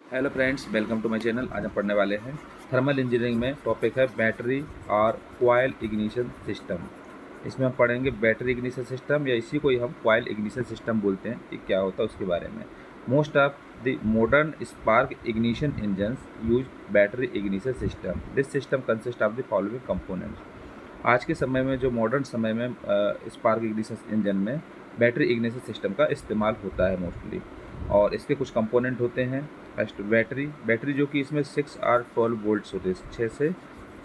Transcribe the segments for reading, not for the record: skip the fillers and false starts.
Hello friends, welcome to my channel. आज हम पढ़ने वाले हैं थर्मल इंजीनियरिंग में टॉपिक है बैटरी और कॉइल इग्निशन सिस्टम। इसमें हम पढ़ेंगे बैटरी इग्निशन सिस्टम या इसी को ही हम कॉइल इग्निशन सिस्टम बोलते हैं। ये क्या होता है उसके बारे में। Most of the modern spark ignition engines use battery ignition system. This system consist of the following components. आज के समय में जो मॉडर्न समय में स्पार्क इग्निशन इंजन में बैटरी इग्निशन सिस्टम का इस्तेमाल होता है मोस्टली। और इसके कुछ कंपोनेंट होते हैं। फर्स्ट बैटरी जो कि इसमें 6 और 12 वोल्ट्स होते हैं, 6 से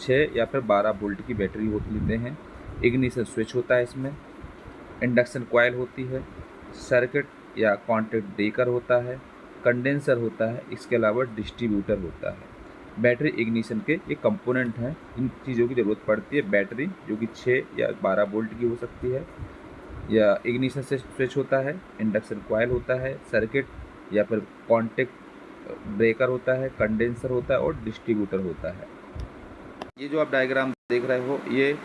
6 या फिर 12 वोल्ट की बैटरी लेते हैं। इग्निशन स्विच होता है इसमें। इंडक्शन कॉइल होती है। सर्किट या कॉन्टैक्ट ब्रेकर होता है। कंडेंसर होता है। इसके अलावा डिस्ट्रीब्यूटर होता है। बैटरी इग्निशन के ये कंपोनेंट हैं। इन चीज़ों की ज़रूरत पड़ती है। बैटरी जो कि 6 या 12 वोल्ट की हो सकती है, या इग्निशन से स्विच होता है, इंडक्शन कॉइल होता है, सर्किट या फिर कॉन्टैक्ट ब्रेकर होता है, कंडेंसर होता है और डिस्ट्रीब्यूटर होता है। ये जो आप डायग्राम देख रहे हो ये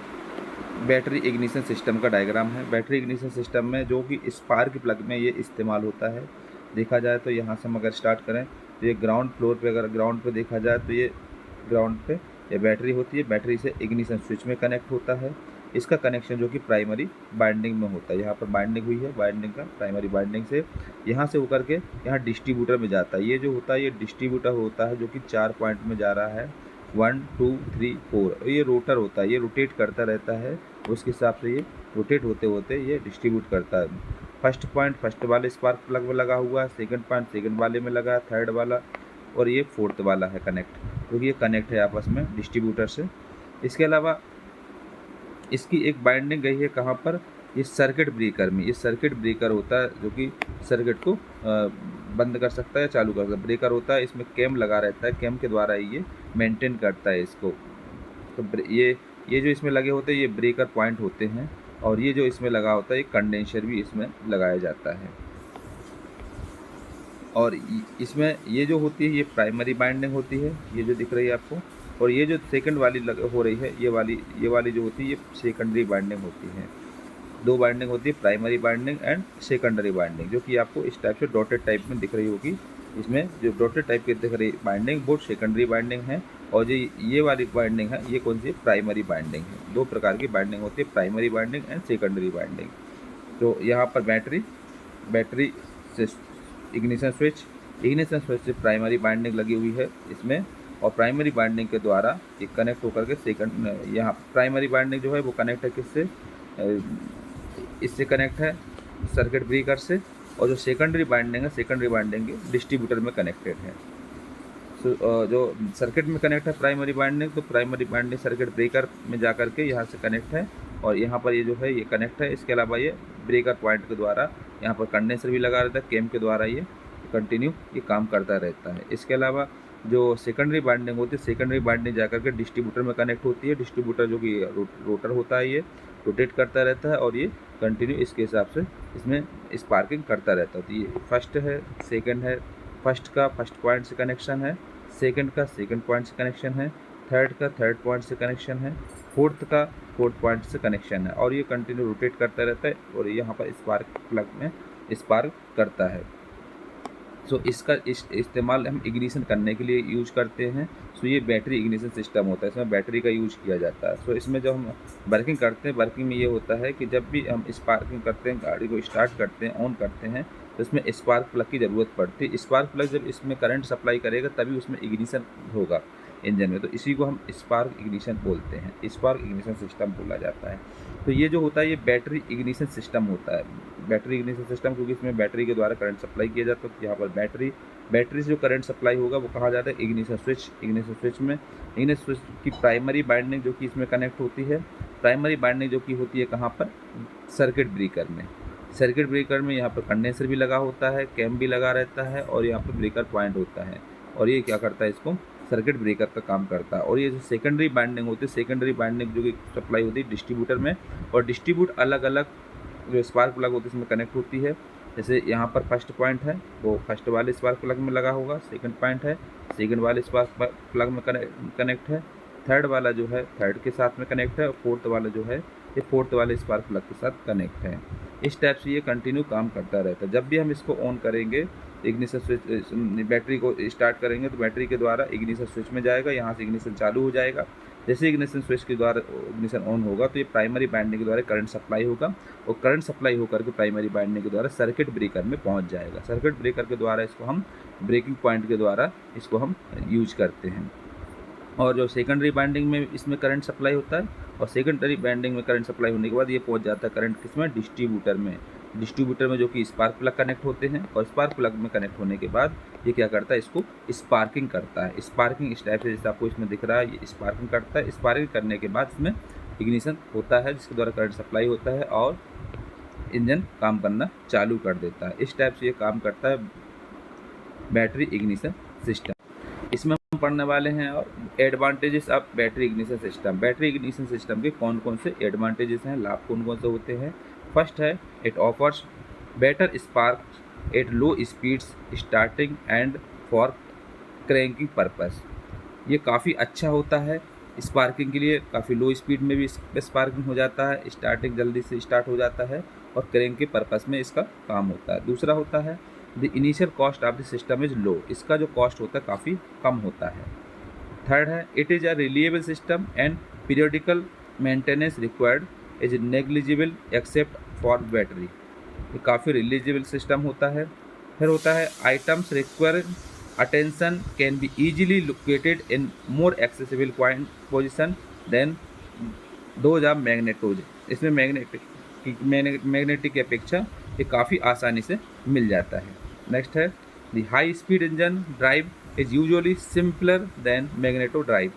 बैटरी इग्निशन सिस्टम का डायग्राम है। बैटरी इग्निशन सिस्टम में जो कि स्पार्क प्लग में ये इस्तेमाल होता है। देखा जाए तो यहाँ से हम अगर स्टार्ट करें तो ये ग्राउंड फ्लोर पे, अगर ग्राउंड पे देखा जाए तो ये ग्राउंड पे ये बैटरी होती है। बैटरी से इग्निशन स्विच में कनेक्ट होता है। इसका कनेक्शन जो कि प्राइमरी बाइंडिंग में होता है। यहाँ पर बाइंडिंग हुई है, बाइंडिंग का प्राइमरी बाइंडिंग से यहाँ से होकर के यहाँ डिस्ट्रीब्यूटर में जाता है। ये जो होता है ये डिस्ट्रीब्यूटर होता है जो कि 4 पॉइंट में जा रहा है, 1 2 3 4। ये रोटर होता है, ये रोटेट करता रहता है। उसके हिसाब से ये रोटेट होते होते ये डिस्ट्रीब्यूट करता है। फर्स्ट पॉइंट फर्स्ट वाले स्पार्क प्लग में लगा हुआ है, सेकंड पॉइंट सेकंड वाले में लगा है, थर्ड वाला और ये फोर्थ वाला है कनेक्ट, क्योंकि ये कनेक्ट है आपस में डिस्ट्रीब्यूटर से। इसके अलावा इसकी एक बाइंडिंग गई है कहाँ पर, ये सर्किट ब्रेकर में। ये सर्किट ब्रेकर होता है जो कि सर्किट को बंद कर सकता है, चालू कर सकता है। ब्रेकर होता है, इसमें कैम लगा रहता है, कैम के द्वारा ये मेंटेन करता है इसको। तो ये जो इसमें लगे होते हैं ये ब्रेकर पॉइंट होते हैं, और ये जो इसमें लगा होता है ये कंडेंसर भी इसमें लगाया जाता है। और इसमें ये जो होती है ये प्राइमरी बाइंडिंग होती है, ये जो दिख रही है आपको। और ये जो सेकंड वाली हो रही है ये वाली जो होती है ये सेकेंडरी बाइंडिंग होती है। दो बाइंडिंग होती है, primary binding and secondary binding, जो कि आपको इस टाइप से डॉटेड टाइप में दिख रही होगी। इसमें जो डॉटेड टाइप की दिख रही बाइंडिंग वो सेकेंडरी बाइंडिंग है, और जो ये वाली बाइंडिंग है ये कौन सी प्राइमरी बाइंडिंग है। दो प्रकार की बाइंडिंग होती है, primary binding and secondary binding. तो यहाँ पर बैटरी से इग्निशन स्विच से प्राइमरी बाइंडिंग लगी हुई है इसमें, और प्राइमरी बाइंडिंग के द्वारा ये कनेक्ट होकर के सेकंड, यहाँ प्राइमरी बाइंडिंग जो है वो कनेक्ट है किससे, इससे कनेक्ट है सर्किट ब्रेकर से। और जो सेकेंडरी बाइंडिंग डिस्ट्रीब्यूटर में कनेक्टेड है। जो सर्किट में कनेक्ट है प्राइमरी बाइंडिंग, तो प्राइमरी बाइंडिंग सर्किट ब्रेकर में जा कर के यहाँ से कनेक्ट है, और यहाँ पर ये जो है ये कनेक्ट है। इसके अलावा ये ब्रेकर पॉइंट के द्वारा यहाँ पर कंडेंसर भी लगा रहता है, कैम के द्वारा ये कंटिन्यू ये काम करता रहता है। इसके अलावा जो सेकेंडरी बाइंडिंग होती है, सेकेंडरी बाइंडिंग जाकर के डिस्ट्रीब्यूटर में कनेक्ट होती है। डिस्ट्रीब्यूटर जो कि रोटर होता है, ये रोटेट करता रहता है और ये कंटिन्यू इसके हिसाब से इसमें स्पार्किंग करता रहता है। तो ये फर्स्ट है, सेकंड है, फर्स्ट का फर्स्ट पॉइंट से कनेक्शन है, सेकंड का सेकंड पॉइंट से कनेक्शन है, थर्ड का थर्ड पॉइंट से कनेक्शन है, फोर्थ का फोर्थ पॉइंट से कनेक्शन है, और ये कंटिन्यू रोटेट करता रहता है और यहाँ पर स्पार्क प्लग में स्पार्क करता है। सो इसका इस्तेमाल हम इग्निशन करने के लिए यूज करते हैं। सो ये बैटरी इग्निशन सिस्टम होता है, इसमें बैटरी का यूज किया जाता है। सो इसमें जब हम वर्किंग करते हैं, वर्किंग में ये होता है कि जब भी हम स्पार्किंग करते हैं, गाड़ी को स्टार्ट करते हैं, ऑन करते हैं, तो इसमें स्पार्क प्लग की ज़रूरत पड़ती है। स्पार्क प्लग जब इसमें करंट सप्लाई करेगा तभी उसमें इग्निशन होगा इंजन में, तो इसी को हम स्पार्क इग्निशन बोलते हैं, स्पार्क इग्निशन सिस्टम बोला जाता है। तो ये जो होता है ये बैटरी इग्निशन सिस्टम होता है। बैटरी इग्निशन सिस्टम, क्योंकि इसमें बैटरी के द्वारा करंट सप्लाई किया जाता है, तो यहाँ पर बैटरी से जो करंट सप्लाई होगा वो कहा जाता है इग्निशन स्विच में। इग्निशन स्विच की प्राइमरी बाइंडिंग जो कि इसमें कनेक्ट होती है, प्राइमरी बाइंडिंग जो कि होती है कहाँ पर, सर्किट ब्रेकर में। सर्किट ब्रेकर में यहाँ पर कंडेंसर भी लगा होता है, कैम भी लगा रहता है, और यहाँ पर ब्रेकर पॉइंट होता है, और ये क्या करता है, इसको सर्किट ब्रेकर का काम करता है। और ये जो सेकेंडरी बाइंडिंग होती है, सेकेंडरी बाइंडिंग जो कि सप्लाई होती है डिस्ट्रीब्यूटर में, और डिस्ट्रीब्यूट अलग अलग जो स्पार्क प्लग होती है इसमें कनेक्ट होती है। जैसे यहाँ पर फर्स्ट पॉइंट है वो फर्स्ट वाले स्पार्क प्लग में लगा होगा, सेकंड पॉइंट है सेकंड वाले स्पार्क प्लग में कनेक्ट है, थर्ड वाला जो है थर्ड के साथ में कनेक्ट है, और फोर्थ वाला जो है ये फोर्थ वाले स्पार्क प्लग के साथ कनेक्ट है। इस टाइप से ये कंटिन्यू काम करता रहता है। जब भी हम इसको ऑन करेंगे, इग्निशन स्विच, बैटरी को स्टार्ट करेंगे तो बैटरी के द्वारा इग्निशन स्विच में जाएगा, यहाँ से इग्निशन चालू हो जाएगा। जैसे इग्निशन स्विच के द्वारा इग्निशन ऑन होगा तो ये प्राइमरी बाइंडिंग के द्वारा करंट सप्लाई होगा, और करंट सप्लाई होकर के प्राइमरी बाइंडिंग के द्वारा सर्किट ब्रेकर में पहुंच जाएगा। सर्किट ब्रेकर के द्वारा इसको हम ब्रेकिंग पॉइंट के द्वारा इसको हम यूज करते हैं। और जो सेकेंडरी बाइंडिंग में इसमें करंट सप्लाई होता है, और सेकेंडरी बाइंडिंग में करंट सप्लाई होने के बाद ये पहुंच जाता है करंट किसमें, डिस्ट्रीब्यूटर में। डिस्ट्रीब्यूटर में जो कि स्पार्क प्लग कनेक्ट होते हैं, और स्पार्क प्लग में कनेक्ट होने के बाद ये क्या करता है, इसको स्पार्किंग करता है। स्पार्किंग इस टाइप से जैसे आपको इसमें दिख रहा है, ये स्पार्किंग करता है। स्पार्किंग करने के बाद इसमें इग्निशन होता है, जिसके द्वारा करंट सप्लाई होता है और इंजन काम करना चालू कर देता है। इस टाइप से ये काम करता है बैटरी इग्निशन सिस्टम। इसमें हम पढ़ने वाले हैं और advantages of battery ignition system. Battery ignition system के कौन कौन से एडवांटेजेस हैं, लाभ कौन कौन से होते हैं। फर्स्ट है, it offers better spark at low speeds starting and for cranking purpose. ये काफ़ी अच्छा होता है स्पार्किंग के लिए, काफ़ी लो स्पीड में भी स्पार्किंग हो जाता है, स्टार्टिंग जल्दी से स्टार्ट हो जाता है, और क्रैंक के पर्पस में इसका काम होता है। दूसरा होता है the initial cost of the system is low. इसका जो कॉस्ट होता है काफ़ी कम होता है। थर्ड है, it is a reliable system and periodical maintenance required is negligible except for battery. ये काफ़ी रिलायबल सिस्टम होता है। फिर होता है, items requiring attention can be easily located in more accessible point position than those of magnetos. इसमें magnetic की अपेक्षा ये काफ़ी आसानी से मिल जाता है। नेक्स्ट है, the high speed engine drive is usually simpler than magneto drive.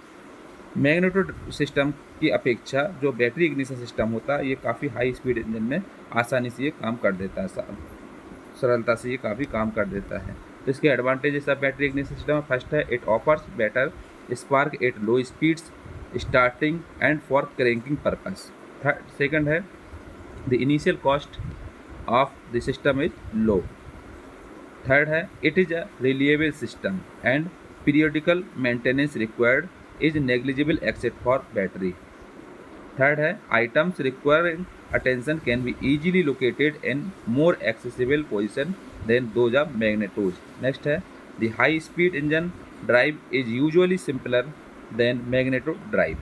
Magneto system की अपेक्षा जो बैटरी इग्निशन सिस्टम होता है, ये काफ़ी हाई स्पीड इंजन में आसानी से ये काम कर देता है, सरलता से ये काफ़ी काम कर देता है। तो इसके advantages of battery ignition system, first है, it offers better spark at low speeds starting and for cranking purpose. Second है, the initial cost of the system is low. Third है, it is a reliable system and periodical maintenance required is negligible except for battery. Third है, items requiring attention can be easily located in more accessible position than those of magnetos. Next है, the high speed engine drive is usually simpler than magneto drive.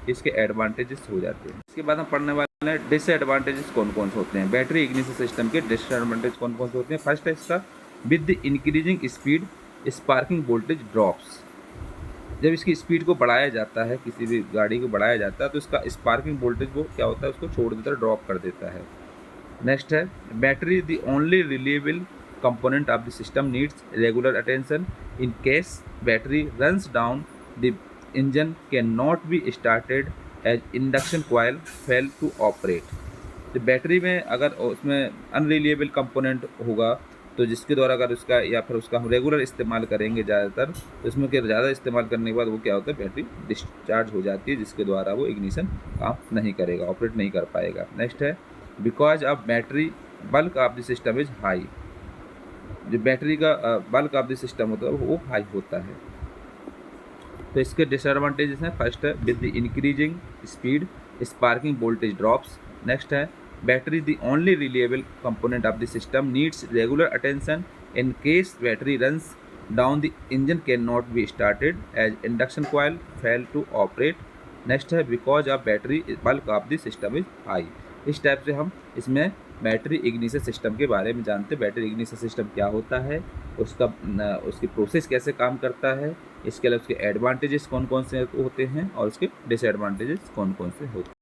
इसके advantages हो जाते हैं। इसके बाद हम पढ़ने वाले हैं डिसएडवांटेजेस कौन कौन से होते हैं। बैटरी इग्निशन सिस्टम के डिसएडवांटेज कौन कौन से होते हैं। फर्स्ट है इसका, with the increasing speed sparking voltage drops. जब इसकी स्पीड को बढ़ाया जाता है, किसी भी गाड़ी को बढ़ाया जाता है, तो इसका स्पार्किंग वोल्टेज वो क्या होता है, उसको छोड़ देता है, ड्रॉप कर देता है। नेक्स्ट है, battery the only reliable component of the system needs regular attention in case battery runs down the engine can not be started as induction coil fail to operate. तो बैटरी में अगर उसमें unreliable component होगा, तो जिसके द्वारा अगर उसका या फिर उसका हम रेगुलर इस्तेमाल करेंगे ज़्यादातर, तो इसमें क्या ज़्यादा इस्तेमाल करने के बाद वो क्या होता है, बैटरी डिस्चार्ज हो जाती है, जिसके द्वारा वो इग्निशन काम नहीं करेगा, ऑपरेट नहीं कर पाएगा। नेक्स्ट है, because of battery bulk of the system is high. जो बैटरी का बल्क ऑफ द सिस्टम होता है वो हाई होता है। तो इसके डिसएडवांटेजेस हैं, फर्स्ट है, with the increasing speed sparking voltage drops. Next है, battery the only reliable component of the system needs regular attention in case battery runs down the engine cannot be started as induction coil fail to operate। next है, because of battery bulk of the system is high। इस type से हम इसमें battery ignition system के बारे में जानते हैं। बैटरी इग्निशन सिस्टम क्या होता है, उसकी प्रोसेस कैसे काम करता है, इसके अलावा उसके एडवांटेजेस कौन कौन से होते हैं और उसके डिसएडवांटेजेस कौन कौन से होते हैं।